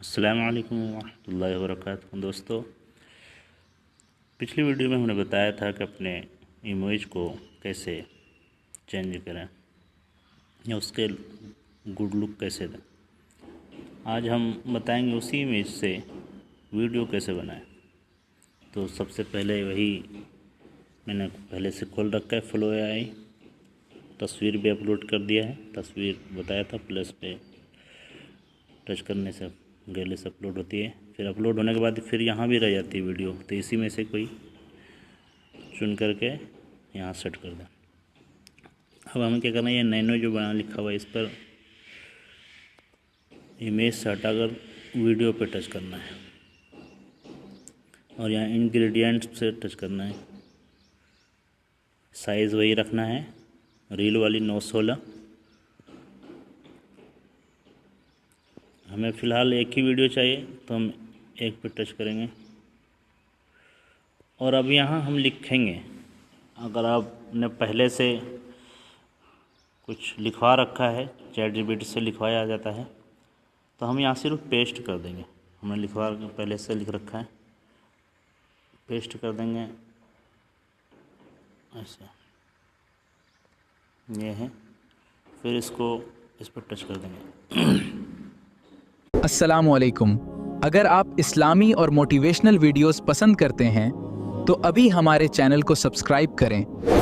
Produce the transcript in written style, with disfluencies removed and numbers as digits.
अस्सलाम वालेकुम रहमतुल्लाहि व बरकातुहू। दोस्तों, पिछली वीडियो में हमने बताया था कि अपने इमेज को कैसे चेंज करें या उसके गुड लुक कैसे दें। आज हम बताएंगे उसी इमेज से वीडियो कैसे बनाएं। तो सबसे पहले वही मैंने पहले से खोल रखा है फ्लो AI, तस्वीर भी अपलोड कर दिया है। तस्वीर बताया था प्लस पे टच करने से गैलरी से अपलोड होती है, फिर अपलोड होने के बाद फिर यहाँ भी रह जाती है वीडियो। तो इसी में से कोई चुन करके यहाँ सेट कर दें। अब हमें क्या करना है, ये नैनो जो बना लिखा हुआ है इस पर इमेज से हटाकर वीडियो पे टच करना है और यहाँ इंग्रेडिएंट्स से टच करना है। साइज़ वही रखना है, रील वाली 916। हमें फ़िलहाल एक ही वीडियो चाहिए तो हम एक पे टच करेंगे और अब यहाँ हम लिखेंगे। अगर आपने पहले से कुछ लिखवा रखा है, ChatGPT से लिखवाया जाता है, तो हम यहाँ सिर्फ पेस्ट कर देंगे। हमने लिखवा पहले से लिख रखा है, पेस्ट कर देंगे ऐसे, ये है। फिर इसको इस पर टच कर देंगे। अस्सलामुअलैकुम। अगर आप इस्लामी और मोटिवेशनल वीडियोस पसंद करते हैं तो अभी हमारे चैनल को सब्सक्राइब करें